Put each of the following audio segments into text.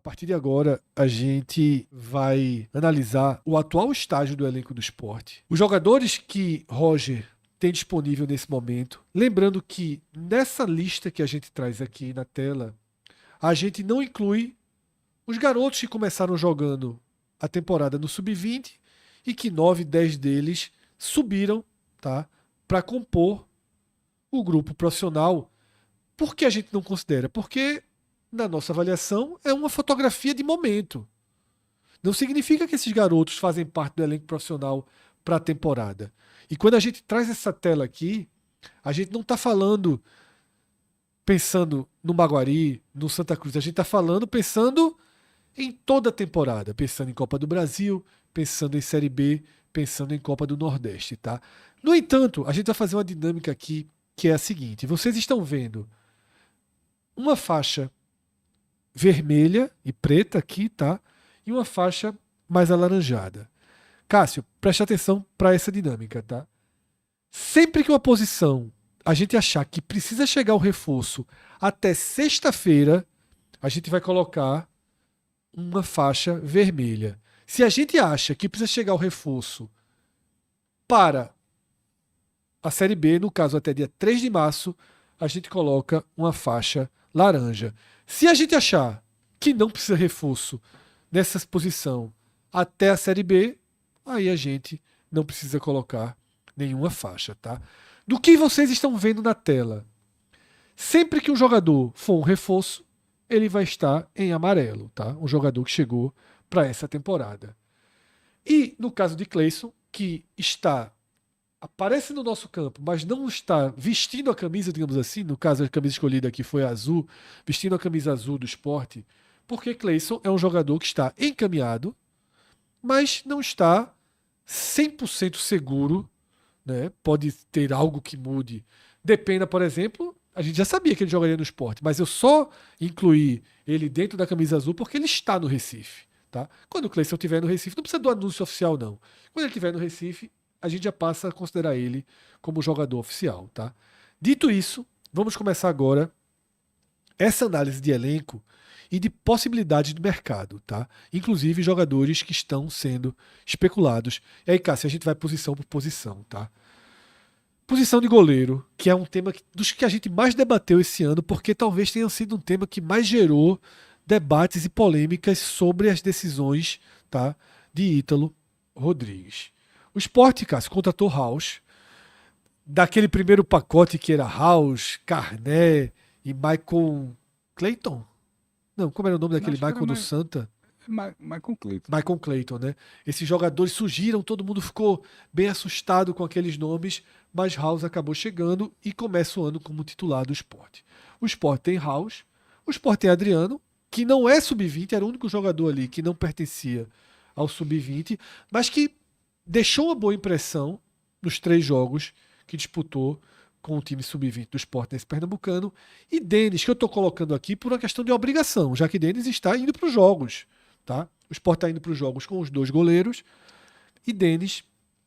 partir de agora, a gente vai analisar o atual estágio do elenco do Sport. Os jogadores que Roger tem disponível nesse momento. Lembrando que nessa lista que a gente traz aqui na tela, a gente não inclui os garotos que começaram jogando a temporada no Sub-20 e que 9, 10 deles subiram, tá, para compor o grupo profissional. Por que a gente não considera? Porque na nossa avaliação, é uma fotografia de momento. Não significa que esses garotos fazem parte do elenco profissional para a temporada. E quando a gente traz essa tela aqui, a gente não está falando pensando no Maguari, no Santa Cruz. A gente está falando pensando em toda a temporada. Pensando em Copa do Brasil, pensando em Série B, pensando em Copa do Nordeste. Tá? No entanto, a gente vai fazer uma dinâmica aqui que é a seguinte. Vocês estão vendo uma faixa vermelha e preta aqui, tá? E uma faixa mais alaranjada. Cássio, preste atenção para essa dinâmica, tá? Sempre que uma posição a gente achar que precisa chegar o reforço até sexta-feira, a gente vai colocar uma faixa vermelha. Se a gente acha que precisa chegar o reforço para a Série B, no caso até dia 3 de março, a gente coloca uma faixa laranja. Se a gente achar que não precisa reforço nessa posição até a Série B, aí a gente não precisa colocar nenhuma faixa, tá? Do que vocês estão vendo na tela, sempre que um jogador for um reforço, ele vai estar em amarelo, tá? Um jogador que chegou para essa temporada. E no caso de Cleison, que aparece no nosso campo, mas não está vestindo a camisa, digamos assim, no caso a camisa escolhida aqui foi a azul, vestindo a camisa azul do Sport, porque Cleison é um jogador que está encaminhado, mas não está 100% seguro, né? Pode ter algo que mude. Dependa, por exemplo, a gente já sabia que ele jogaria no Sport, mas eu só incluí ele dentro da camisa azul porque ele está no Recife. Tá? Quando o Cleison estiver no Recife, não precisa do anúncio oficial, não. Quando ele estiver no Recife, a gente já passa a considerar ele como jogador oficial, tá? Dito isso, vamos começar agora essa análise de elenco e de possibilidades do mercado, tá? Inclusive jogadores que estão sendo especulados. E aí, Cássio, a gente vai posição por posição, tá? Posição de goleiro, que é um tema dos que a gente mais debateu esse ano, porque talvez tenha sido um tema que mais gerou debates e polêmicas sobre as decisões, tá, de Ítalo Rodrigues. O Sport, Cássio, contratou House, daquele primeiro pacote que era House, Carné e Michael Clayton? Não, como era o nome daquele Acho que era Michael do Santa? Michael Clayton. Michael Clayton, né? Esses jogadores surgiram, todo mundo ficou bem assustado com aqueles nomes, mas House acabou chegando e começa o ano como titular do Sport. O Sport tem House, o Sport tem Adriano, que não é sub-20, era o único jogador ali que não pertencia ao sub-20, mas que deixou uma boa impressão nos 3 jogos que disputou com o time sub-20 do Sport nesse Pernambucano. E Denis, que eu estou colocando aqui por uma questão de obrigação, já que Denis está indo para os jogos. Tá? O Sport está indo para os jogos com os 2 goleiros. E Denis,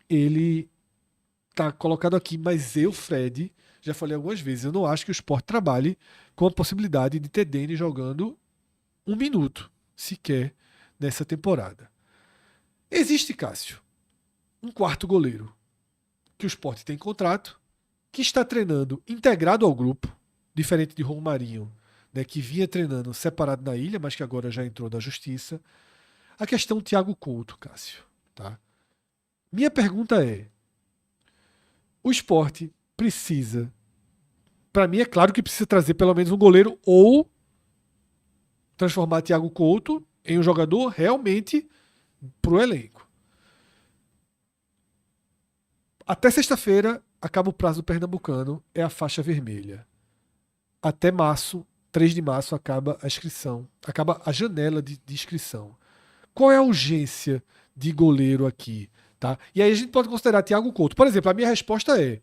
ele está colocado aqui, mas eu, Fred, já falei algumas vezes, eu não acho que o Sport trabalhe com a possibilidade de ter Denis jogando 1 minuto, sequer, nessa temporada. Existe, Cássio, um quarto goleiro que o Sport tem contrato, que está treinando integrado ao grupo, diferente de Romarinho, né, que vinha treinando separado na ilha, mas que agora já entrou na justiça. A questão Thiago Couto, Cássio. Tá? Minha pergunta é, o Sport precisa, para mim é claro que precisa trazer pelo menos um goleiro ou transformar Thiago Couto em um jogador realmente pro elenco. Até sexta-feira acaba o prazo do Pernambucano, é a faixa vermelha. Até março, 3 de março, acaba a inscrição, acaba a janela de inscrição. Qual é a urgência de goleiro aqui? Tá? E aí a gente pode considerar Thiago Couto. Por exemplo, a minha resposta é: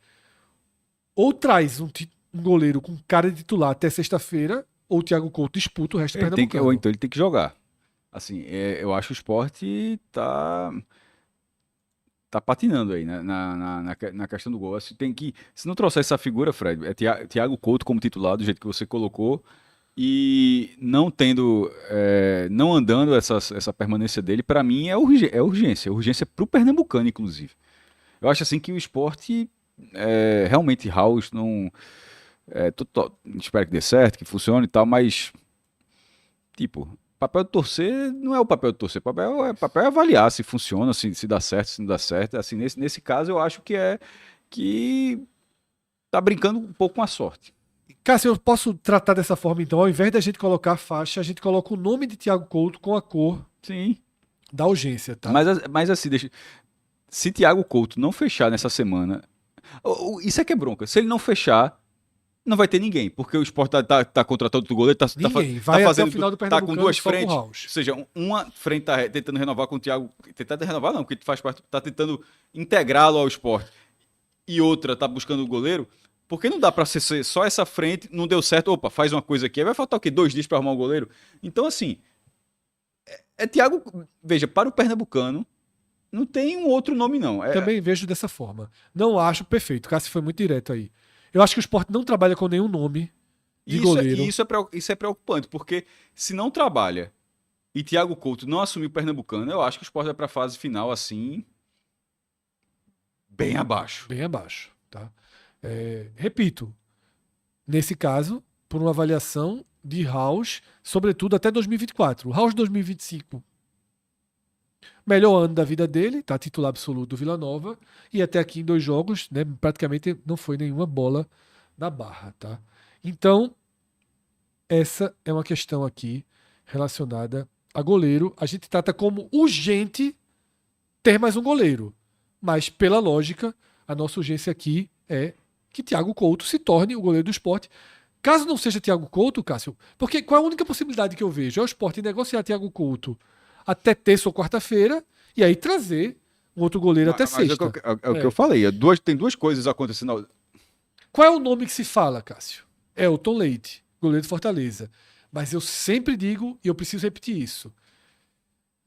ou traz um goleiro com cara de titular até sexta-feira, ou o Thiago Couto disputa o resto do Pernambucano. Ou então ele tem que jogar. Assim, eu acho que o Sport tá patinando aí, né, na questão do gol. Se não trouxer essa figura, Fred, Thiago Couto como titular, do jeito que você colocou, E não tendo, não andando essa permanência dele, para mim é urgência. É urgência para o Pernambucano, inclusive. Eu acho assim que o esporte, realmente, House, não. Espero que dê certo, que funcione e tal, mas, tipo, papel de torcer não é o papel de torcer. Papel é avaliar se funciona, se dá certo, se não dá certo. Assim, nesse caso, eu acho que tá brincando um pouco com a sorte. Cássio, eu posso tratar dessa forma então, ao invés da gente colocar a faixa, a gente coloca o nome de Thiago Couto com a cor Sim. da urgência, tá? Mas assim, se Thiago Couto não fechar nessa semana, isso é que é bronca. Se ele não fechar, não vai ter ninguém, porque o Sport tá contratando outro goleiro, Ninguém. Vai até o final do tá com Pernambucano duas só com o frentes. House. Ou seja, uma frente tá tentando renovar com o Thiago, tentando renovar não, porque faz parte, tá tentando integrá-lo ao Sport, e outra tá buscando o goleiro. Porque não dá pra ser só essa frente, não deu certo, opa, faz uma coisa aqui, aí vai faltar o quê? 2 dias pra arrumar um goleiro? Então, assim, Thiago, veja, para o Pernambucano, não tem um outro nome, não. Também vejo dessa forma. Não acho perfeito. Cássio foi muito direto aí. Eu acho que o Sport não trabalha com nenhum nome de goleiro. Isso é preocupante, porque se não trabalha e Thiago Couto não assumir o Pernambucano, eu acho que o Sport vai para a fase final assim, bem abaixo. Bem abaixo, tá? Repito, nesse caso, por uma avaliação de House, sobretudo até 2024. O House 2025, melhor ano da vida dele, tá titular absoluto do Vila Nova, e até aqui em 2 jogos, né, praticamente não foi nenhuma bola na barra, tá? Então, essa é uma questão aqui relacionada a goleiro. A gente trata como urgente ter mais um goleiro, mas pela lógica, a nossa urgência aqui é que Thiago Couto se torne o goleiro do Sport. Caso não seja Thiago Couto, Cássio, porque qual é a única possibilidade que eu vejo? É o Sport negociar Thiago Couto até terça ou quarta-feira e aí trazer um outro goleiro até sexta. É o que eu falei, tem duas coisas acontecendo. Qual é o nome que se fala, Cássio? Elton Leite, goleiro de Fortaleza. Mas eu sempre digo, e eu preciso repetir isso,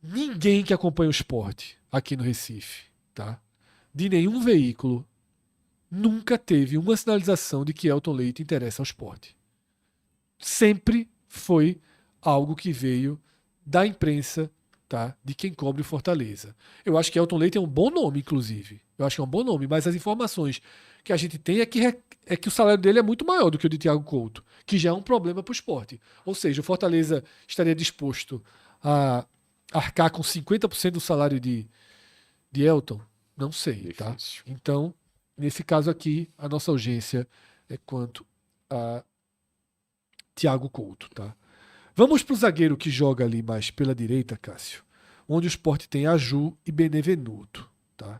ninguém que acompanha o esporte aqui no Recife, tá? De nenhum veículo, nunca teve uma sinalização de que Elton Leite interessa ao esporte. Sempre foi algo que veio da imprensa, tá? De quem cobre o Fortaleza. Eu acho que Elton Leite é um bom nome, inclusive. Eu acho que é um bom nome, mas as informações que a gente tem é que o salário dele é muito maior do que o de Thiago Couto, que já é um problema para o esporte. Ou seja, o Fortaleza estaria disposto a arcar com 50% do salário de Elton? Não sei, tá? Difícil. Então, nesse caso aqui, a nossa urgência é quanto a Thiago Couto, tá? Vamos para o zagueiro que joga ali mais pela direita, Cássio, onde o Sport tem Aju e Benevenuto, tá?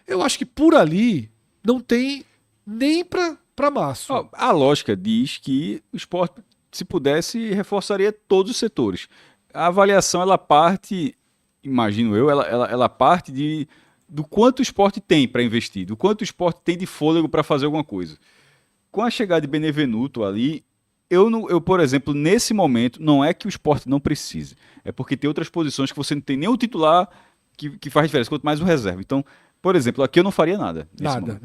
Eu acho que por ali não tem nem para Maço. A lógica diz que o Sport, se pudesse, reforçaria todos os setores. A avaliação, ela parte, imagino eu, ela parte do quanto o Sport tem para investir, do quanto o Sport tem de fôlego para fazer alguma coisa. Com a chegada de Benevenuto ali, eu, por exemplo, nesse momento, não é que o Sport não precise, é porque tem outras posições que você não tem nem o titular que faz diferença, quanto mais o reserva. Então, por exemplo, aqui eu não faria nada. Nada.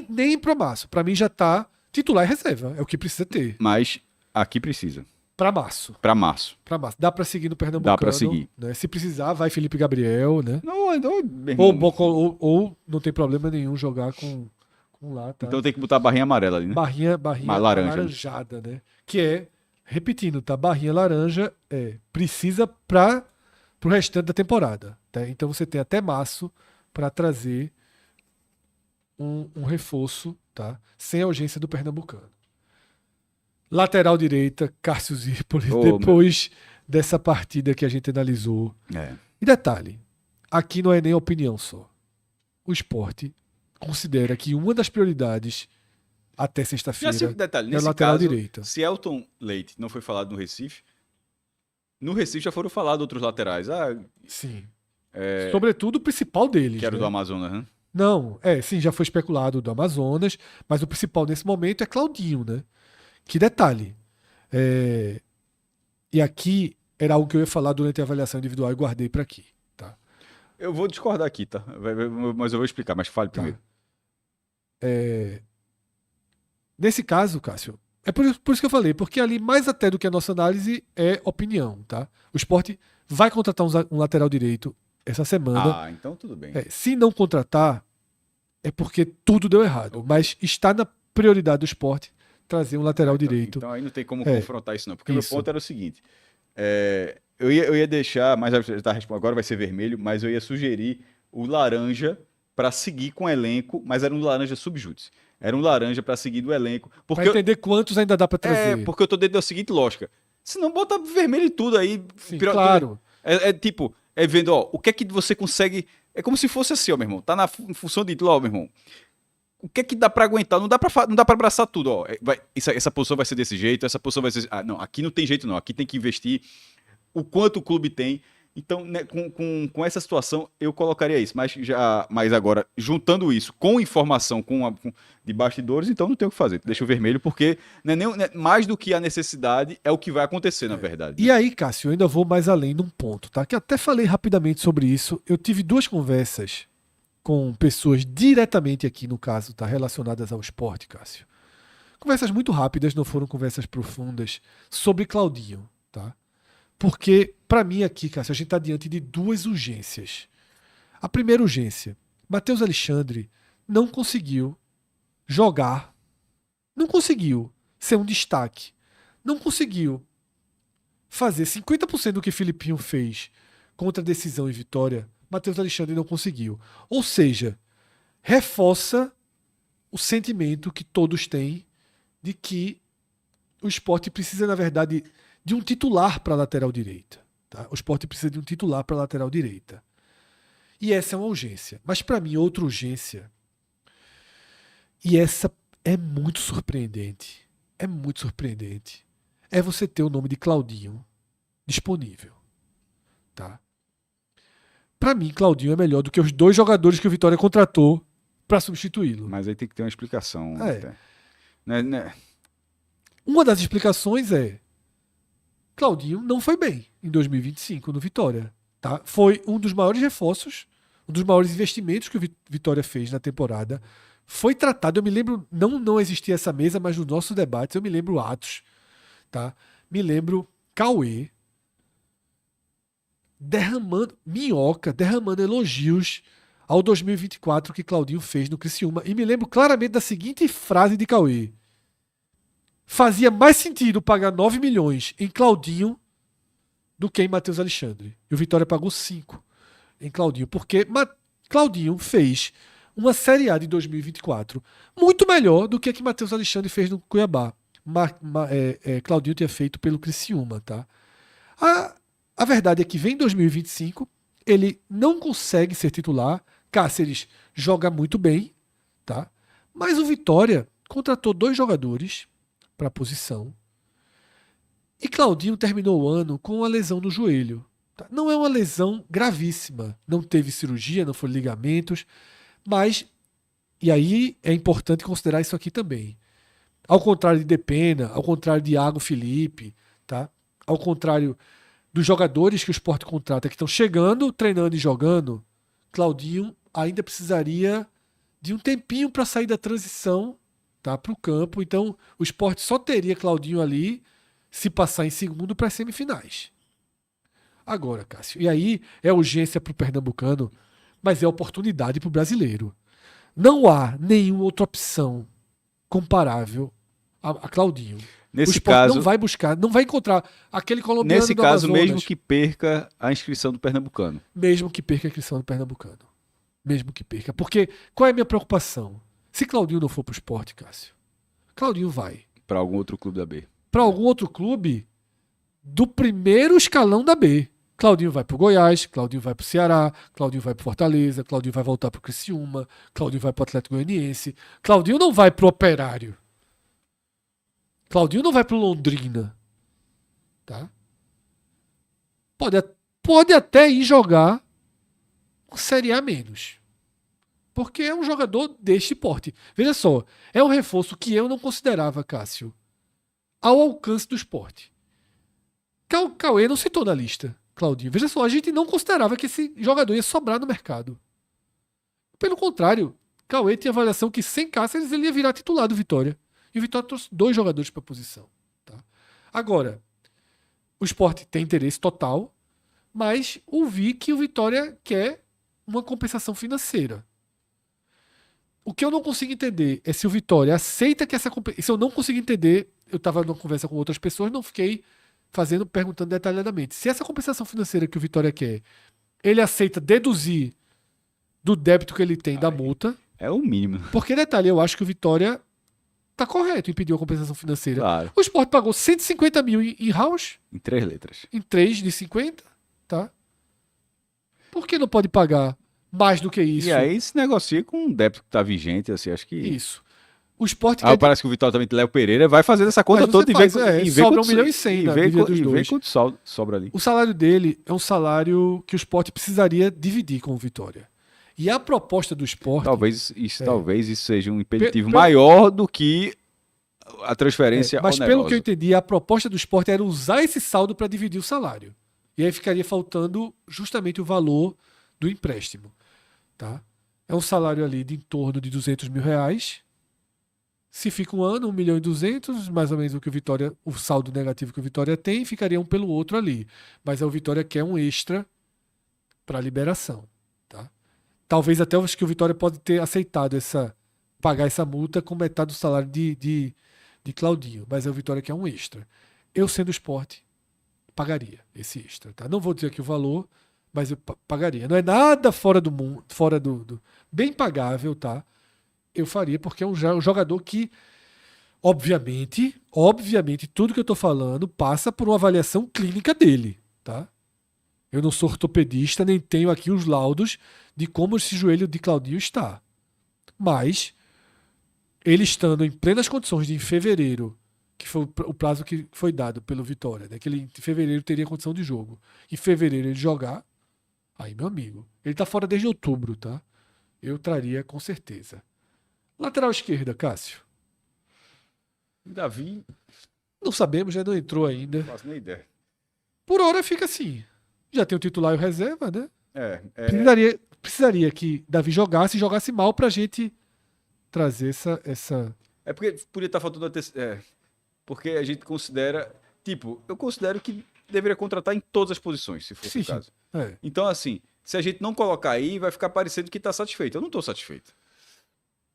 Nem para Maço. Para mim já tá titular e reserva. É o que precisa ter. Mas aqui precisa. Para Maço. Para março. Para Maço. Dá para seguir no Pernambucano. Dá para seguir. Né? Se precisar, vai Felipe Gabriel, né? Ou não tem problema nenhum jogar com lá, tá? Então tem que botar a barrinha amarela ali, né? Barrinha laranja. alaranjada, né? Que é, repetindo, tá? Barrinha laranja precisa pro restante da temporada, tá? Então você tem até março para trazer um reforço, tá? Sem a urgência do Pernambucano. Lateral direita, Cássio Zirpoli, depois dessa partida que a gente analisou. E detalhe, aqui não é nem opinião só. O Sport considera que uma das prioridades até sexta-feira detalhe, é a lateral direita. Se Elton Leite não foi falado no Recife já foram falados outros laterais. Sim. Sobretudo o principal deles. Que era o do Amazonas, né? Não, sim, já foi especulado do Amazonas, mas o principal nesse momento é Claudinho, né? Que detalhe. E aqui era algo que eu ia falar durante a avaliação individual e guardei para aqui, tá? Eu vou discordar aqui, tá? Mas eu vou explicar, mas fale primeiro. Nesse caso, Cássio, É por isso que eu falei, porque ali, mais até do que a nossa análise, é opinião, tá? O Sport vai contratar um lateral direito essa semana. Ah, então tudo bem. Se não contratar, é porque tudo deu errado. Mas está na prioridade do Sport trazer um lateral direito. Então aí não tem como confrontar isso, não. Porque o meu Isso. ponto era o seguinte: eu ia deixar, mas já tá respondendo, agora vai ser vermelho, mas eu ia sugerir o laranja para seguir com o elenco, mas era um laranja subjúdice. Era um laranja para seguir do elenco. Pra entender quantos ainda dá pra trazer. Porque eu tô dentro da seguinte lógica. Se não, bota vermelho e tudo aí. Sim, claro. Tipo, vendo, ó, o que é que você consegue. É como se fosse assim, ó, meu irmão. Tá na função de, ó, meu irmão. O que é que dá pra aguentar? Não dá pra abraçar tudo, ó. Essa posição vai ser desse jeito, essa posição vai ser. Ah, não, aqui não tem jeito, não. Aqui tem que investir o quanto o clube tem. Então, né, com essa situação, eu colocaria isso. Mas agora, juntando isso com informação de bastidores, então não tem o que fazer. Deixa o vermelho, porque mais do que a necessidade é o que vai acontecer, na verdade. E aí, Cássio, eu ainda vou mais além num ponto, tá? Que até falei rapidamente sobre isso. Eu tive 2 conversas com pessoas diretamente aqui, no caso, tá? Relacionadas ao esporte, Cássio. Conversas muito rápidas, não foram conversas profundas, sobre Claudinho, tá? Porque, para mim aqui, Cássio, a gente está diante de 2 urgências. A primeira urgência, Matheus Alexandre não conseguiu jogar, não conseguiu ser um destaque, não conseguiu fazer 50% do que Filipinho fez contra a Decisão e Vitória, Matheus Alexandre não conseguiu. Ou seja, reforça o sentimento que todos têm de que o Sport precisa, na verdade, de um titular para a lateral direita. Tá? O Sport precisa de um titular para a lateral direita. E essa é uma urgência. Mas para mim, outra urgência, e essa é muito surpreendente, é você ter o nome de Claudinho disponível. Tá? Para mim, Claudinho é melhor do que os 2 jogadores que o Vitória contratou para substituí-lo. Mas aí tem que ter uma explicação. Né? Uma das explicações é Claudinho não foi bem em 2025 no Vitória. Tá? Foi um dos maiores reforços, um dos maiores investimentos que o Vitória fez na temporada. Foi tratado, eu me lembro, não existia essa mesa, mas nos nossos debates eu me lembro Atos, tá? Me lembro Cauê derramando elogios ao 2024 que Claudinho fez no Criciúma. E me lembro claramente da seguinte frase de Cauê: fazia mais sentido pagar 9 milhões em Claudinho do que em Matheus Alexandre. E o Vitória pagou 5 em Claudinho, porque Claudinho fez uma Série A de 2024 muito melhor do que a que Matheus Alexandre fez no Cuiabá. Claudinho tinha feito pelo Criciúma, tá? A verdade é que vem 2025, ele não consegue ser titular, Cáceres joga muito bem, tá? Mas o Vitória contratou 2 jogadores para a posição. E Claudinho terminou o ano com uma lesão no joelho. Tá? Não é uma lesão gravíssima. Não teve cirurgia, não foram ligamentos. Mas, e aí é importante considerar isso aqui também. Ao contrário de Depena, ao contrário de Iago Felipe, tá? Ao contrário dos jogadores que o Sport contrata que estão chegando, treinando e jogando, Claudinho ainda precisaria de um tempinho para sair da transição, tá, para o campo. Então, o Sport só teria Claudinho ali se passar em segundo para as semifinais. Agora, Cássio, e aí é urgência para o pernambucano, mas é oportunidade para o brasileiro. Não há nenhuma outra opção comparável a Claudinho. Nesse o Sport caso, não vai buscar, não vai encontrar aquele colombiano nesse do caso, Amazonas, mesmo que perca a inscrição do pernambucano. Mesmo que perca a inscrição do pernambucano. Mesmo que perca. Porque qual é a minha preocupação? Se Claudinho não for pro Sport, Cássio, Claudinho vai Para algum outro clube da B. para algum outro clube do primeiro escalão da B. Claudinho vai pro Goiás, Claudinho vai pro Ceará, Claudinho vai pro Fortaleza, Claudinho vai voltar pro Criciúma, Claudinho vai pro Atlético Goianiense. Claudinho não vai pro Operário. Claudinho não vai pro Londrina. Tá? Pode até ir jogar Série A menos. Porque é um jogador deste porte. Veja só, é um reforço que eu não considerava, Cássio, ao alcance do Sport. Cauê não citou na lista, Claudinho. Veja só, a gente não considerava que esse jogador ia sobrar no mercado. Pelo contrário, Cauê tinha avaliação que sem Cáceres ele ia virar titular do Vitória. E o Vitória trouxe 2 jogadores para a posição. Tá? Agora, o Sport tem interesse total, mas ouvi que o Vitória quer uma compensação financeira. O que eu não consigo entender é se o Vitória aceita que essa compensação... Se eu não consigo entender, eu estava numa conversa com outras pessoas, não fiquei perguntando detalhadamente. Se essa compensação financeira que o Vitória quer, ele aceita deduzir do débito que ele tem da multa. É o mínimo. Porque, detalhe, eu acho que o Vitória tá correto em pedir uma compensação financeira. Claro. O Sport pagou 150 mil em house. Em 3 letras. Em 3 de 50, tá? Por que não pode pagar mais do que isso? E aí se negocia com um débito que tá vigente, assim, acho que... Isso. O Sport parece que o Vitória também, Léo Pereira, vai fazer essa conta Mas toda você e ver, faz, e ver sobra quanto- 1 milhão e 100 e na ver dívida qu- dos e ver dois. quanto sobra ali. O salário dele é um salário que o Sport precisaria dividir com o Vitória. E a proposta do Sport... Talvez isso seja um impeditivo Pe- maior do que a transferência mas onerosa. pelo que eu entendi, a proposta do Sport era usar esse saldo para dividir o salário. E aí ficaria faltando justamente o valor do empréstimo. Tá? É um salário ali de em torno de 200 mil reais. Se fica um ano, 1 milhão e 200, mais ou menos o saldo negativo que o Vitória tem, ficaria um pelo outro ali. Mas o Vitória quer um extra para liberação. Tá? Talvez até eu acho que o Vitória pode ter aceitado pagar essa multa com metade do salário de Claudinho. Mas o Vitória quer um extra. Eu, sendo esporte, pagaria esse extra. Tá? Não vou dizer aqui o valor, mas eu pagaria. Não é nada fora do mundo, fora do bem pagável, tá? Eu faria, porque é um jogador que, obviamente, tudo que eu tô falando passa por uma avaliação clínica dele, tá? Eu não sou ortopedista, nem tenho aqui os laudos de como esse joelho de Claudinho está. Mas, ele estando em plenas condições de, em fevereiro, que foi o prazo que foi dado pelo Vitória, né? Que ele em fevereiro teria condição de jogo. Em fevereiro ele jogar, aí, meu amigo, ele tá fora desde outubro, tá? Eu traria com certeza. Lateral esquerda, Cássio. Davi, Não sabemos, já não entrou ainda. não faço nem ideia. Por hora fica assim. Já tem o titular e o reserva, né? Precisaria que Davi jogasse mal pra gente trazer essa... É porque podia estar faltando porque a gente considera, eu considero que deveria contratar em todas as posições, se fosse Sim, o caso. é. Então, assim, se a gente não colocar aí, vai ficar parecendo que está satisfeito. Eu não estou satisfeito.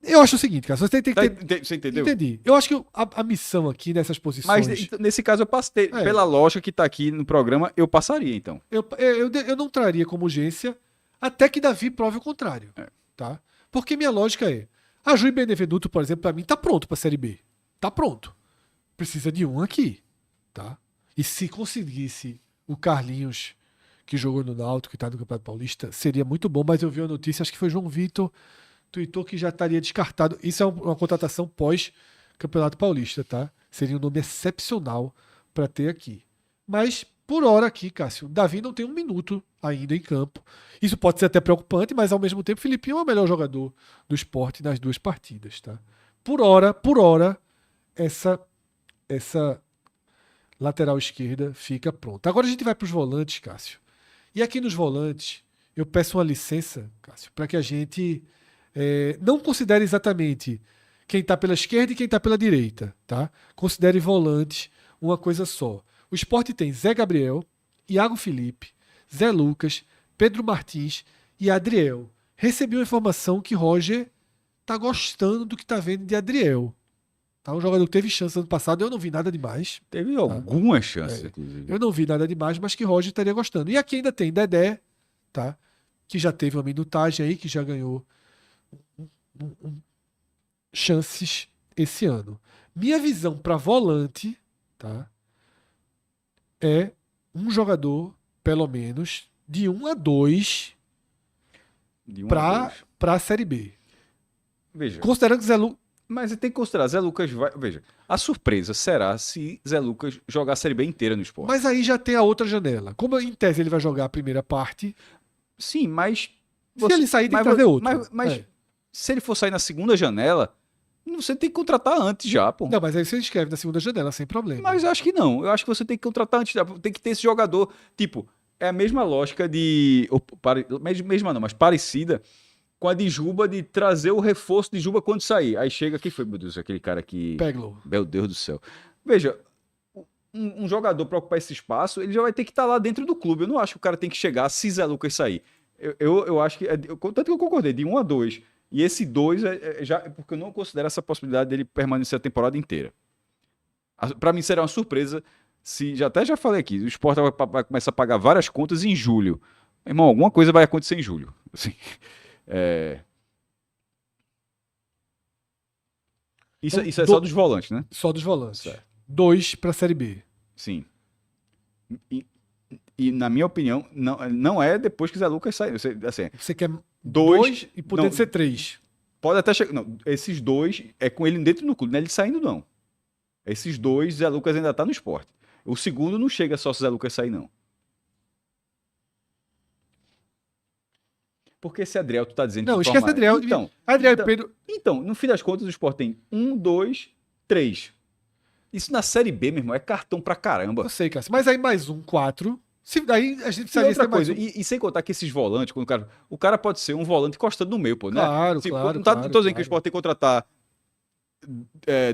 Eu acho o seguinte, cara, você tem que ter... Você entendeu? Entendi. Eu acho que a missão aqui nessas posições... Mas nesse caso eu passei, pela lógica que está aqui no programa, eu passaria, então. Eu não traria como urgência até que Davi prove o contrário. Tá? Porque minha lógica é... A Júlio Benevenuto, por exemplo, para mim, tá pronto para a Série B. Tá pronto. Precisa de um aqui. Tá? E se conseguisse o Carlinhos, que jogou no Náutico, que está no Campeonato Paulista, seria muito bom, mas eu vi uma notícia, acho que foi João Vitor, tweetou que já estaria descartado. Isso é uma contratação pós-Campeonato Paulista, tá? Seria um nome excepcional para ter aqui. Mas, por hora aqui, Cássio, Davi não tem 1 minuto ainda em campo. Isso pode ser até preocupante, mas ao mesmo tempo, Filipinho é o melhor jogador do Sport nas 2 partidas, tá? Por hora, essa lateral esquerda fica pronta. Agora a gente vai para os volantes, Cássio. E aqui nos volantes, eu peço uma licença, Cássio, para que a gente não considere exatamente quem está pela esquerda e quem está pela direita, tá? Considere volantes uma coisa só. O Sport tem Zé Gabriel, Iago Felipe, Zé Lucas, Pedro Martins e Adriel. Recebi uma informação que Roger está gostando do que está vendo de Adriel. Tá? Um jogador que teve chance ano passado, eu não vi nada demais. Teve algumas chances, inclusive. Eu não vi nada demais, mas que Roger estaria gostando. E aqui ainda tem Dedé, tá? Que já teve uma minutagem aí, que já ganhou chances esse ano. Minha visão para volante, tá? É um jogador, pelo menos, de 1 a 2 para a Série B. Veja. Considerando que Zé Lucas... Mas você tem que considerar, Zé Lucas vai... Veja, a surpresa será se Zé Lucas jogar a Série B inteira no Sport. Mas aí já tem a outra janela. Como em tese ele vai jogar a primeira parte... Sim, mas... Se ele sair, tem que trazer outro. Mas se ele for sair na segunda janela, você tem que contratar antes já, pô. Não, mas aí você escreve na segunda janela, sem problema. Mas eu acho que não. Eu acho que você tem que contratar antes. Tem que ter esse jogador. Tipo, é a mesma lógica de... Mesma não, mas parecida com a de Juba, de trazer o reforço de Juba quando sair. Aí chega, quem foi, meu Deus, aquele cara que... Peglo. Meu Deus do céu. Veja, um jogador para ocupar esse espaço, ele já vai ter que estar lá dentro do clube. Eu não acho que o cara tem que chegar se Zé Lucas sair. Eu acho que... Tanto que eu concordei, de 1 a 2. E esse 2 já... Porque eu não considero essa possibilidade dele permanecer a temporada inteira. Para mim será uma surpresa se... Já falei aqui, o Sport vai começar a pagar várias contas em julho. Irmão, alguma coisa vai acontecer em julho. Assim, Isso é só dos volantes, né? Só dos volantes. Certo. 2 para a Série B. Sim. E, na minha opinião, não é depois que Zé Lucas sai. Você quer 2 e podendo ser 3. Pode até chegar. Não, esses 2 é com ele dentro do clube, não é ele saindo, não. Esses 2, Zé Lucas ainda tá no Sport. O segundo não chega só se Zé Lucas sair, não. Porque esse Adriel, tu tá dizendo Não, que esquece Adriel. Adriel e Pedro. Então, no fim das contas, o Sport tem 1, 2, 3. Isso na Série B, meu irmão, é cartão pra caramba. Eu sei, Cássio. Mas aí mais 4. Daí a gente E outra coisa, mais um. e sem contar que esses volantes, quando o cara pode ser um volante encostando no meio, pô, né? Claro, Tipo, claro. Não tô dizendo que o Sport tem que contratar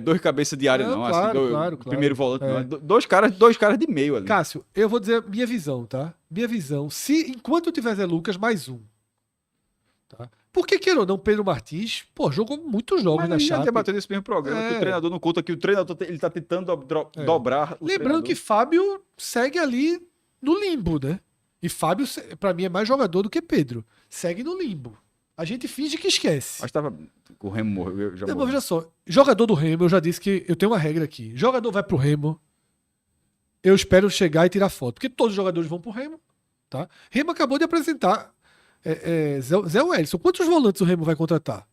2 cabeças de área, não. Claro. Primeiro volante, não. Dois caras de meio ali. Cássio, eu vou dizer minha visão, tá? Minha visão. Se enquanto eu tiver Zé Lucas, mais 1. Tá? Porque, queira ou não, Pedro Martins, jogou muitos jogos na Chape. Chape. Já debateu nesse mesmo programa, que o treinador não conta, que o treinador ele tá tentando dobrar o Lembrando treinador. que Fábio segue ali no limbo, né? E Fábio, pra mim, é mais jogador do que Pedro. Segue no limbo. A gente finge que esquece. Mas tava... O Remo morreu, já morreu. Veja só. Jogador do Remo, eu já disse que eu tenho uma regra aqui. Jogador vai pro Remo, eu espero chegar e tirar foto. Porque todos os jogadores vão pro Remo, tá? Remo acabou de apresentar Zé Wellison. Quantos volantes o Remo vai contratar?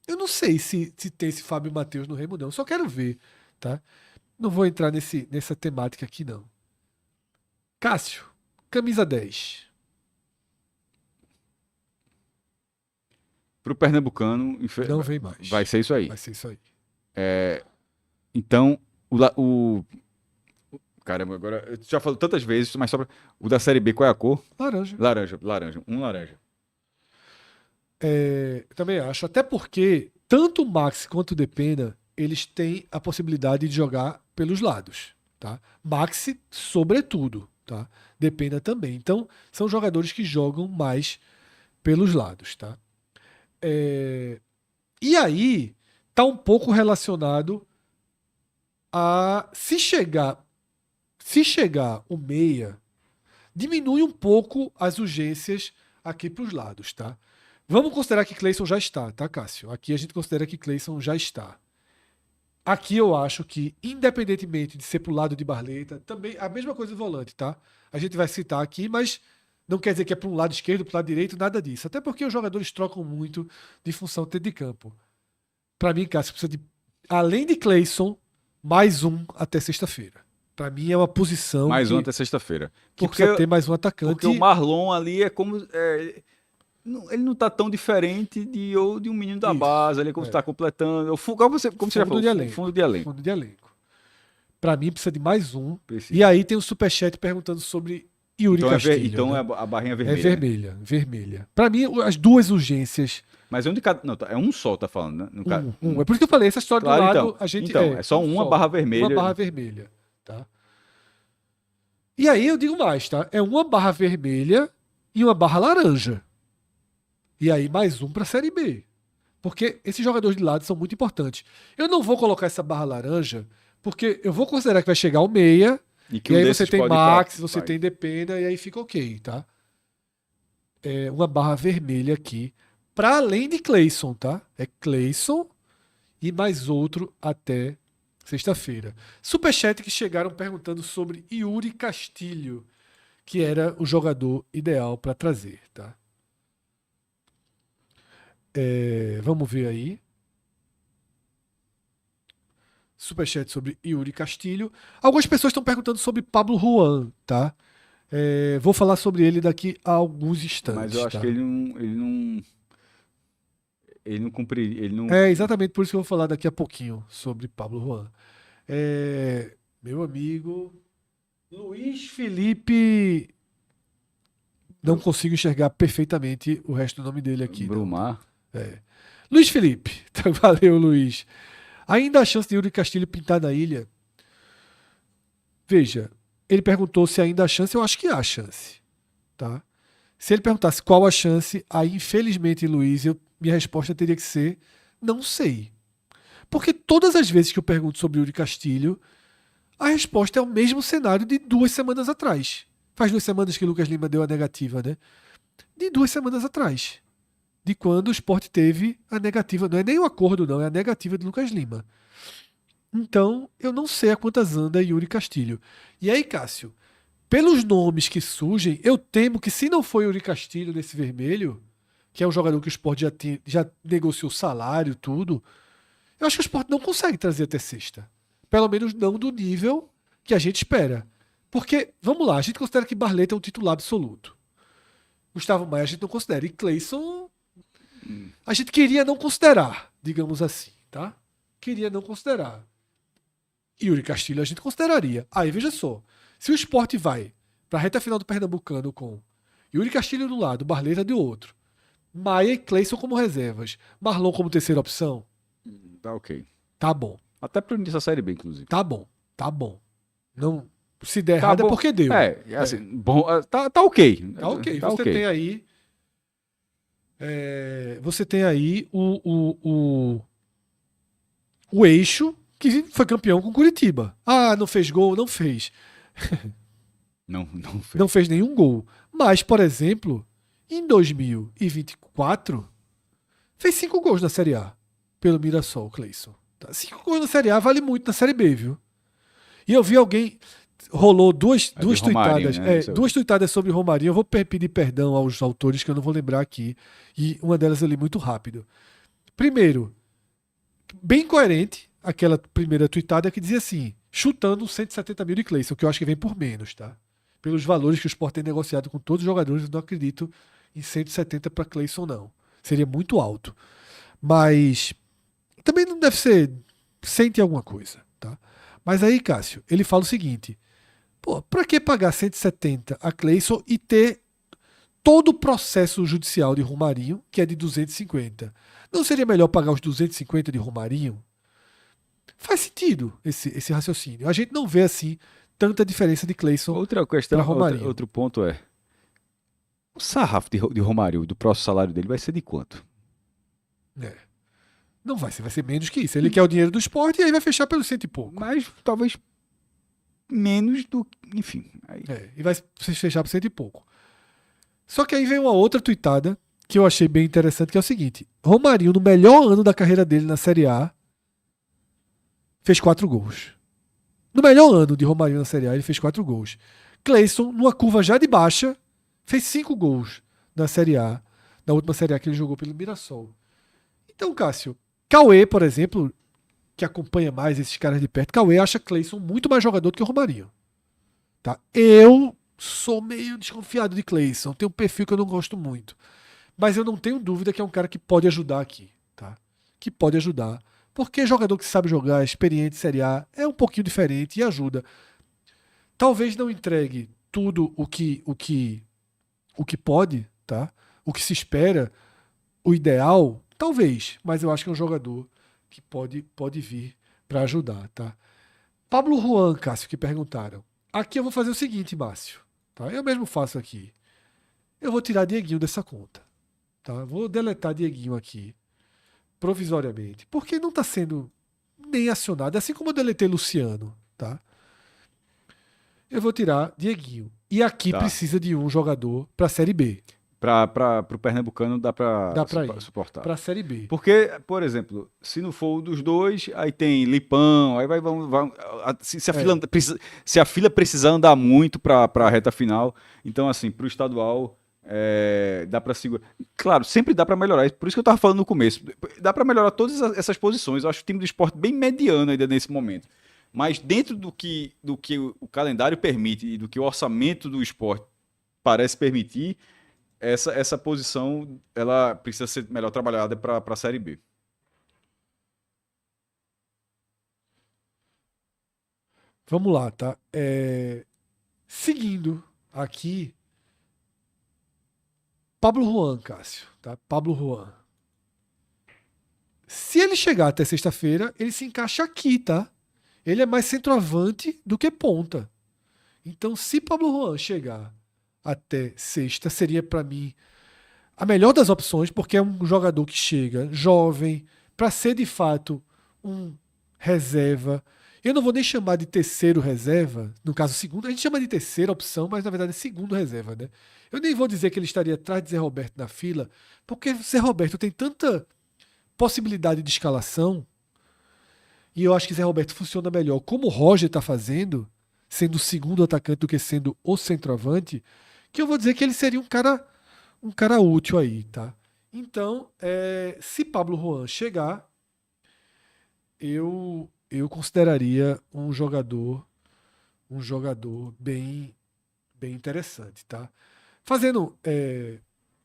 Eu não sei se tem esse Fábio Matheus no Remo, não. Só quero ver, tá? Não vou entrar nessa temática aqui, não. Cássio, camisa 10. Pro Pernambucano, Não vem mais. Vai ser isso aí. Vai ser isso aí. Então, caramba, agora. Eu já falei tantas vezes, mas só pra... O da Série B, qual é a cor? Laranja. Laranja. Laranja. Eu também acho. Até porque tanto o Max quanto o Depena, eles têm a possibilidade de jogar pelos lados. Tá? Max, sobretudo. Tá? Depena também. Então, são jogadores que jogam mais pelos lados. Tá? E aí, tá um pouco relacionado a se chegar o meia, diminui um pouco as urgências aqui para os lados, tá? Vamos considerar que Cleison já está, tá, Cássio? Aqui a gente considera que Cleison já está. Aqui eu acho que, independentemente de ser pro lado de Barleta, também a mesma coisa do volante, tá? A gente vai citar aqui, mas não quer dizer que é para um lado esquerdo, para o lado direito, nada disso. Até porque os jogadores trocam muito de função dentro de campo. Para mim, Cássio, precisa de, além de Cleison, mais 1 até sexta-feira. Para mim é uma posição. Mais 1 até sexta-feira. Que precisa ter mais um atacante. Porque o Marlon ali é como. Ele não tá tão diferente de um menino da base, ali como você tá completando. Como você já falou, fundo de elenco. Fundo de elenco. Para mim precisa de mais 1. Precisa. E aí tem o superchat perguntando sobre Yuri Castilho. Então né? a barrinha vermelha. É vermelha. Para mim, as duas urgências. Mas é um de cada. Não, é um só, tá falando, né? É por isso que eu falei, essa história claro, do lado, então, a gente. Então, é só uma barra vermelha. Uma barra vermelha. Tá? E aí eu digo mais, tá? É uma barra vermelha e uma barra laranja. E aí mais 1 para a Série B. Porque esses jogadores de lado são muito importantes. Eu não vou colocar essa barra laranja, porque eu vou considerar que vai chegar o meia. E aí você tem Max, você tem Depena, e aí fica ok, tá? É uma barra vermelha aqui. Para além de Cleison, tá? É Cleison e mais outro até sexta-feira. Superchat que chegaram perguntando sobre Yuri Castilho, que era o jogador ideal para trazer, tá? Vamos ver aí. Superchat sobre Yuri Castilho. Algumas pessoas estão perguntando sobre Pablo Juan, tá? Vou falar sobre ele daqui a alguns instantes. Mas eu acho que ele não cumpriria. Ele não... É exatamente por isso que eu vou falar daqui a pouquinho sobre Pablo Juan. Meu amigo Luiz Felipe Não consigo enxergar perfeitamente o resto do nome dele aqui. Brumar. Luiz Felipe. Valeu, Luiz. Ainda há chance de Yuri Castilho pintar na ilha? Veja, ele perguntou se ainda há chance. Eu acho que há chance. Tá? Se ele perguntasse qual a chance, aí, infelizmente, Luiz, minha resposta teria que ser não sei. Porque todas as vezes que eu pergunto sobre Yuri Castilho, a resposta é o mesmo cenário de 2 semanas atrás. Faz 2 semanas que o Lucas Lima deu a negativa, né? De 2 semanas atrás. De quando o Sport teve a negativa. Não é nem o acordo, não. É a negativa de Lucas Lima. Então, eu não sei a quantas anda Yuri Castilho. E aí, Cássio, pelos nomes que surgem, eu temo que se não for Yuri Castilho nesse vermelho, que é um jogador que o Sport já negociou salário, tudo, eu acho que o Sport não consegue trazer até sexta. Pelo menos não do nível que a gente espera. Porque, vamos lá, a gente considera que Barleta é um titular absoluto. Gustavo Maia a gente não considera. E Cleison a gente queria não considerar, digamos assim, tá? Queria não considerar. Yuri Castilho a gente consideraria. Aí, veja só. Se o Sport vai para a reta final do Pernambucano com Yuri Castilho de um lado, Barleta de outro, Maia e Cleison como reservas, Marlon como terceira opção, Tá ok. tá bom. Até pro início da Série B, inclusive. Tá bom. Tá bom. Não, se der errado é porque deu. Assim, bom, tá ok. Tá ok. Tá Você ok. tem aí. Você tem aí o eixo que foi campeão com Curitiba. Ah, não fez gol? Não fez. Não fez. Não fez nenhum gol. Mas, por exemplo, em 2024, fez 5 gols na Série A. Pelo Mirassol, Cleison. 5 gols na Série A vale muito na Série B, viu? E eu vi alguém. Rolou duas tuitadas. Né? Duas tuitadas sobre Romarinho. Eu vou pedir perdão aos autores que eu não vou lembrar aqui. E uma delas eu li muito rápido. Primeiro, bem coerente, aquela primeira tuitada que dizia assim: chutando 170 mil de Cleison, que eu acho que vem por menos, tá? Pelos valores que o Sport tem negociado com todos os jogadores, eu não acredito em 170 para Cleison, não. Seria muito alto. Mas também não deve ser 100 e alguma coisa, tá? Mas aí, Cássio, ele fala o seguinte: pô, pra que pagar 170 a Cleison e ter todo o processo judicial de Romarinho, que é de 250? Não seria melhor pagar os 250 de Romarinho? Faz sentido esse raciocínio. A gente não vê assim tanta diferença de Cleison. Outra questão, pra Romarinho. outro ponto é: o sarrafo de Romário, do próximo salário dele, vai ser de quanto? Não vai ser menos que isso. Ele quer o dinheiro do Sport e aí vai fechar pelos 100 e pouco. Mas talvez menos do. Enfim. Aí... E vai se fechar por 100 e pouco. Só que aí vem uma outra tuitada que eu achei bem interessante, que é o seguinte: Romarinho, no melhor ano da carreira dele na Série A, fez 4 gols. No melhor ano de Romarinho na Série A, ele fez 4 gols. Cleison, numa curva já de baixa, fez 5 gols na Série A, na última Série A que ele jogou pelo Mirassol. Então, Cássio, Cauê, por exemplo, que acompanha mais esses caras de perto, Cauê acha Cleison muito mais jogador do que o Romarinho. Tá? Eu sou meio desconfiado de Cleison, tem um perfil que eu não gosto muito. Mas eu não tenho dúvida que é um cara que pode ajudar aqui. Tá? Que pode ajudar. Porque jogador que sabe jogar, experiente, Série A, é um pouquinho diferente e ajuda. Talvez não entregue tudo o que pode, tá? O que se espera, o ideal, talvez, mas eu acho que é um jogador que pode vir para ajudar, tá? Pablo Juan, Cássio, que perguntaram. Aqui eu vou fazer o seguinte, Márcio, tá? Eu mesmo faço aqui. Eu vou tirar Dieguinho dessa conta, tá? Vou deletar Dieguinho aqui, provisoriamente, porque não está sendo nem acionado, assim como eu deletei Luciano, tá? Eu vou tirar Dieguinho. E aqui precisa de um jogador para a Série B. Para o Pernambucano dá para suportar. Para a Série B. Porque, por exemplo, se não for um dos dois, aí tem Lipão, aí se a fila precisar andar muito para a reta final, então assim, para o estadual dá para segurar. Claro, sempre dá para melhorar, por isso que eu estava falando no começo, dá para melhorar todas essas posições. Eu acho o time do Sport bem mediano ainda nesse momento. Mas dentro do que o calendário permite e do que o orçamento do Sport parece permitir, essa posição ela precisa ser melhor trabalhada para a Série B. Vamos lá, tá? Seguindo aqui, Pablo Juan, Cássio. Tá? Pablo Juan. Se ele chegar até sexta-feira, ele se encaixa aqui, tá? Ele é mais centroavante do que ponta. Então, se Pablo Juan chegar até sexta, seria para mim a melhor das opções, porque é um jogador que chega jovem, para ser de fato um reserva. Eu não vou nem chamar de terceiro reserva, no caso segundo, a gente chama de terceira opção, mas na verdade é segundo reserva, né? Eu nem vou dizer que ele estaria atrás de Zé Roberto na fila, porque Zé Roberto tem tanta possibilidade de escalação, e eu acho que Zé Roberto funciona melhor como o Roger está fazendo, sendo o segundo atacante do que sendo o centroavante, que eu vou dizer que ele seria um cara útil aí, tá? Então, se Pablo Juan chegar, eu consideraria um jogador bem interessante, tá? Fazendo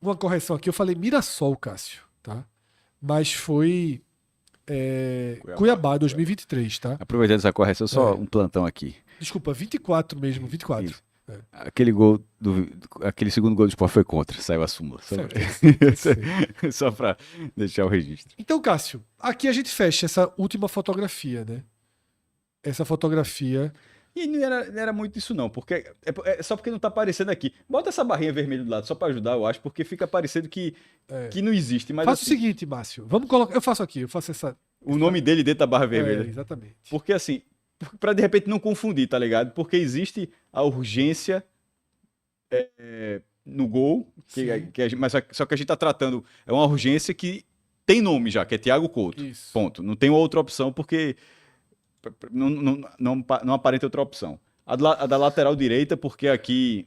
uma correção aqui, eu falei Mirassol, Cássio, tá? Mas foi Cuiabá 2023, tá? Aproveitando essa correção, só um plantão aqui. Desculpa, 24 mesmo, 24. Isso. Aquele segundo gol do Sport foi contra, saiu a súmula. Só para deixar o registro. Então, Cássio, aqui a gente fecha essa última fotografia, né? Essa fotografia. E não era muito isso não, porque é só porque não tá aparecendo aqui. Bota essa barrinha vermelha do lado, só para ajudar, eu acho, porque fica parecendo que não existe. Mas faça o seguinte, Márcio, vamos colocar, eu faço essa... O nome dele dentro da barra vermelha. Exatamente. Porque assim, para de repente não confundir, tá ligado? Porque existe a urgência no gol, mas só que a gente tá tratando, é uma urgência que tem nome já, que é Thiago Couto. Isso. Ponto. Não tem outra opção, porque não aparenta outra opção. A da lateral direita, porque aqui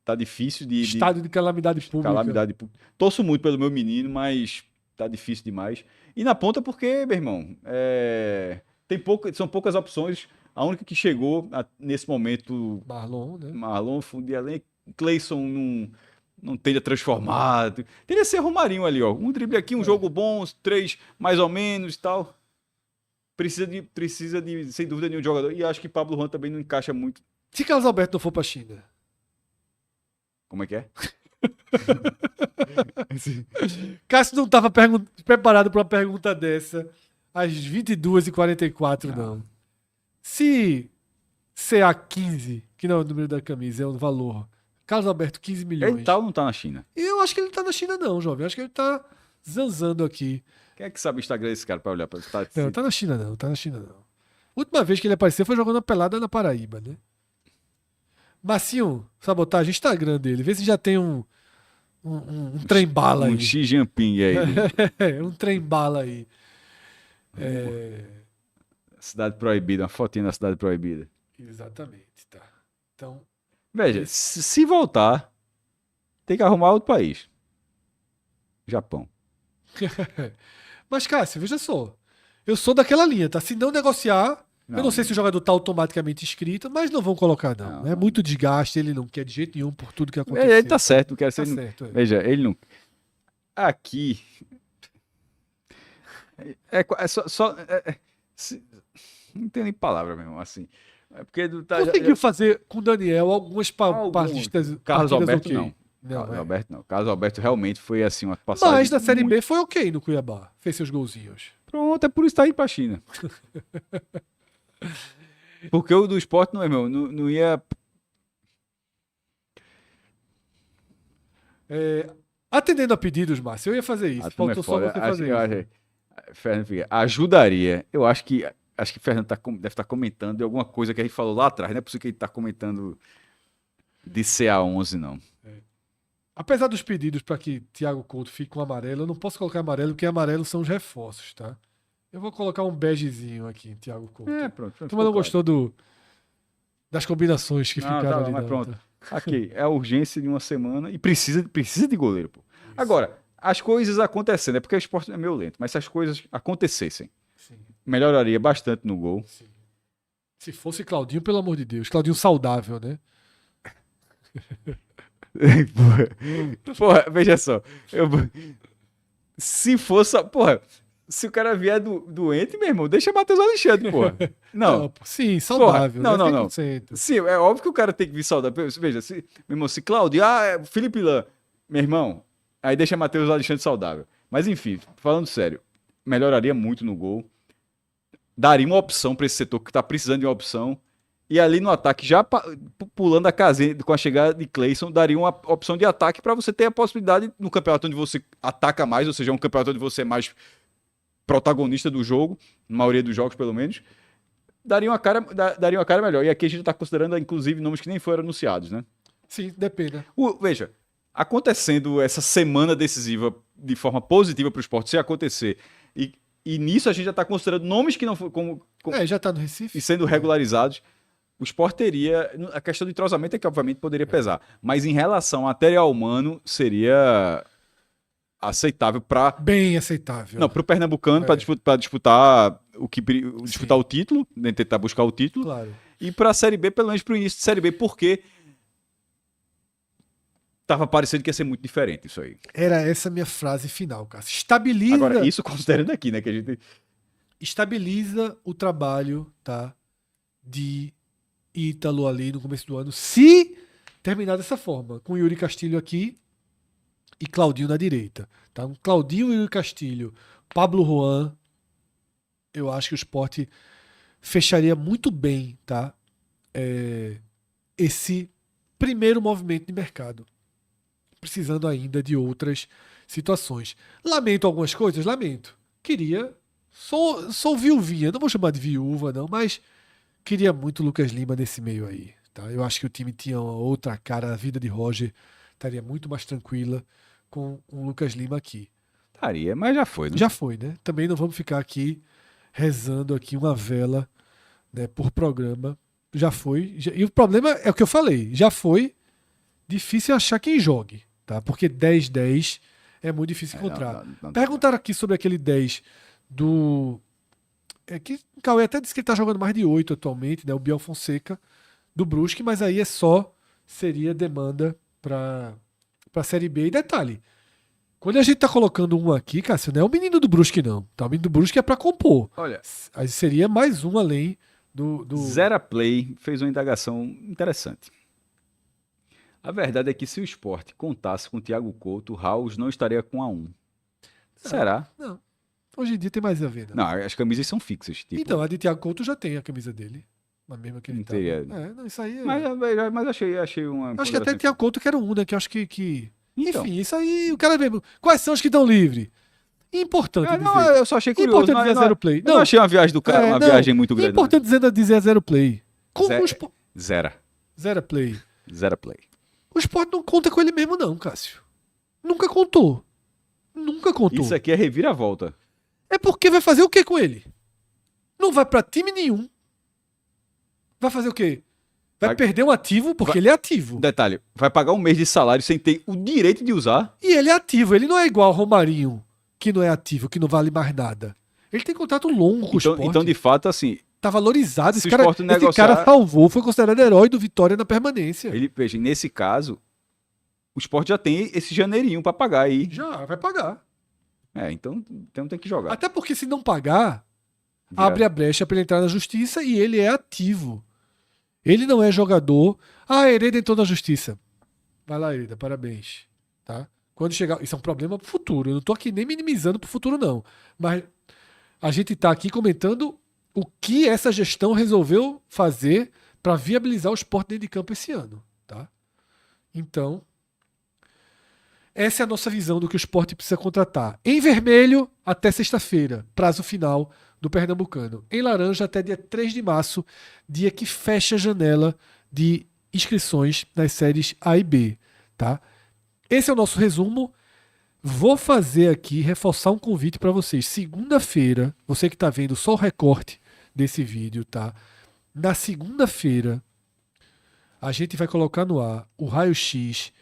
tá difícil de... Estado de calamidade pública. Torço muito pelo meu menino, mas tá difícil demais. E na ponta porque, meu irmão, são poucas opções. A única que chegou nesse momento... Marlon, né? Marlon, Fundialém, Cleison não tende a transformar. Tende a ser Romarinho ali, ó. Um drible aqui, um jogo bom, 3 mais ou menos e tal. Precisa de, sem dúvida, nenhum jogador. E acho que Pablo Juan também não encaixa muito. Se Carlos Alberto não for pra China? Como é que é? Cássio não estava preparado para uma pergunta dessa às 22h44, não. Se CA15, que não é o número da camisa, é o valor, Carlos Alberto, 15 milhões. Ele tá ou não tá na China? Eu acho que ele tá na China não, jovem. Eu acho que ele tá zanzando aqui. Quem é que sabe o Instagram desse cara pra olhar? Não, tá na China não, tá na China não. Última vez que ele apareceu foi jogando uma pelada na Paraíba, né? Marcinho, sabotagem, Instagram dele. Vê se já tem um trem-bala aí. Um Xi Jinping aí. Um trem-bala aí. Cidade Proibida, uma fotinha da Cidade Proibida. Exatamente, tá. Então... Veja, se voltar, tem que arrumar outro país. Japão. Mas, Cássio, veja só. Eu sou daquela linha, tá? Se não negociar, eu não sei se o jogador tá automaticamente inscrito, mas não vão colocar, não. É muito desgaste, ele não quer de jeito nenhum por tudo que aconteceu. Ele tá certo, não quer ser. Tá certo, Veja, ele não. Aqui. Não tem nem palavra mesmo, assim. É porque conseguiu fazer com o Daniel algumas partidas. Carlos Alberto okay. não. Carlos Alberto não. Carlos Alberto realmente foi assim uma passagem. Mas na Série B foi ok no Cuiabá. Fez seus golzinhos. Pronto, é por isso que tá indo pra China. Porque o do Sport não ia. Atendendo a pedidos, Márcio, eu ia fazer isso. Faltou só você fazer isso. Fernando Figueiredo, ajudaria. Eu acho que Fernando deve estar comentando de alguma coisa que a gente falou lá atrás. Não é possível que ele está comentando de CA11, não. Apesar dos pedidos para que Thiago Couto fique com amarelo, eu não posso colocar amarelo, porque amarelo são os reforços, tá? Eu vou colocar um begezinho aqui em Thiago Couto. Pronto. Tu não gostou das combinações que ficaram ali. Mas pronto. Aqui, é a urgência de uma semana e precisa de goleiro, pô. Isso. Agora, as coisas acontecendo, é porque o esporte é meio lento, mas se as coisas acontecessem, sim, melhoraria bastante no gol. Sim. Se fosse Claudinho, pelo amor de Deus. Claudinho saudável, né? Porra, veja só. Se fosse. Porra, Se o cara vier doente, meu irmão, deixa Matheus Alexandre, porra. Não. Sim, saudável. Porra, não, né? não. 100%. Sim, é óbvio que o cara tem que vir saudável. Veja, meu irmão, se Claudio, é Felipe Lan, meu irmão, aí deixa Matheus Alexandre saudável. Mas enfim, falando sério, melhoraria muito no gol. Daria uma opção pra esse setor que tá precisando de uma opção. E ali no ataque, já pulando a casinha com a chegada de Cleison, daria uma opção de ataque para você ter a possibilidade no campeonato onde você ataca mais, ou seja, um campeonato onde você é mais protagonista do jogo, na maioria dos jogos pelo menos, daria uma cara melhor. E aqui a gente está considerando, inclusive, nomes que nem foram anunciados, né? Sim, depende. Veja, acontecendo essa semana decisiva de forma positiva para o esporte, se acontecer, e nisso a gente já está considerando nomes que não foram Já tá no Recife. e sendo regularizados. O Sport teria... A questão do entrosamento é que, obviamente, poderia pesar. Mas em relação ao material humano, seria aceitável para... Bem aceitável. Não, para o Pernambucano, para disputar disputar o título, né, tentar buscar o título. Claro. E para a Série B, pelo menos para o início de Série B, porque estava parecendo que ia ser muito diferente isso aí. Era essa minha frase final, cara. Estabiliza... Agora, isso considerando aqui, né, que a gente... Estabiliza o trabalho, tá? De Ítalo ali no começo do ano, se terminar dessa forma, com Yuri Castilho aqui e Claudinho na direita. Tá? Claudinho, Yuri Castilho, Pablo Juan, eu acho que o Sport fecharia muito bem, tá? Esse primeiro movimento de mercado, precisando ainda de outras situações. Lamento algumas coisas, lamento. Queria, sou viuvinha, não vou chamar de viúva não, mas queria muito o Lucas Lima nesse meio aí. Tá? Eu acho que o time tinha uma outra cara, a vida de Roger estaria muito mais tranquila com o Lucas Lima aqui. Estaria, mas já foi, né? Já foi, né? Também não vamos ficar aqui rezando aqui uma vela, né, por programa. Já foi. E o problema é o que eu falei. Já foi difícil achar quem jogue. Tá? Porque 10-10 é muito difícil encontrar. Não Perguntaram aqui sobre aquele 10 do... que o Cauê até disse que ele tá jogando mais de 8 atualmente, né? O Biel Fonseca do Brusque, mas aí seria demanda para Série B. E detalhe, quando a gente tá colocando um aqui, Cássio, não é o menino do Brusque não, tá? O menino do Brusque é para compor. Olha, aí seria mais um além do... Zera Play fez uma indagação interessante. A verdade é que se o Sport contasse com o Thiago Couto, o Raul não estaria com A1. Será? Não. Hoje em dia tem mais a ver, né? Não, as camisas são fixas. Tipo, então, a de Thiago Couto já tem a camisa dele. A mesma que ele Não tá. teria. Não, isso aí... mas achei uma... acho que até Thiago Couto que era um, né? Que eu acho que... Então. Enfim, isso aí, o cara mesmo. Quais são os que estão livres? Importante dizer. Não, eu só achei curioso. Importante dizer zero play. Não achei uma viagem do cara, uma viagem muito grande. Importante dizer zero play. Zero play. Zero play. O Sport não conta com ele mesmo não, Cássio. Nunca contou. Isso aqui é reviravolta. É porque vai fazer o que com ele? Não vai pra time nenhum. Vai fazer o quê? Vai perder um ativo porque ele é ativo. Detalhe, vai pagar um mês de salário sem ter o direito de usar. E ele é ativo, ele não é igual ao Romarinho, que não é ativo, que não vale mais nada. Ele tem contrato longo com o Sport. Então, de fato, assim... Tá valorizado. Se esse cara salvou, foi considerado herói do Vitória na permanência. Veja, nesse caso, o Sport já tem esse janeirinho pra pagar aí. Já, vai pagar. Então tem que jogar. Até porque se não pagar, abre a brecha pra ele entrar na justiça e ele é ativo. Ele não é jogador. Hereda entrou na justiça. Vai lá, Hereda, parabéns. Tá? Quando chegar... Isso é um problema pro futuro. Eu não tô aqui nem minimizando pro futuro, não. Mas a gente tá aqui comentando o que essa gestão resolveu fazer para viabilizar o Sport dentro de campo esse ano. Tá? Então, essa é a nossa visão do que o Sport precisa contratar. Em vermelho, até sexta-feira, prazo final do Pernambucano. Em laranja, até dia 3 de março, dia que fecha a janela de inscrições nas séries A e B. Tá? Esse é o nosso resumo. Vou fazer aqui, reforçar um convite para vocês. Segunda-feira, você que está vendo só o recorte desse vídeo, tá? Na segunda-feira, a gente vai colocar no ar o raio-x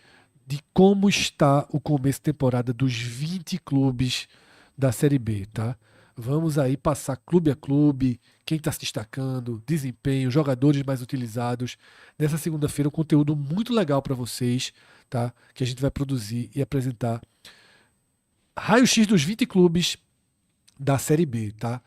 de como está o começo de temporada dos 20 clubes da Série B, tá? Vamos aí passar clube a clube, quem está se destacando, desempenho, jogadores mais utilizados. Nessa segunda-feira, um conteúdo muito legal para vocês, tá? Que a gente vai produzir e apresentar. Raio-x dos 20 clubes da Série B, tá?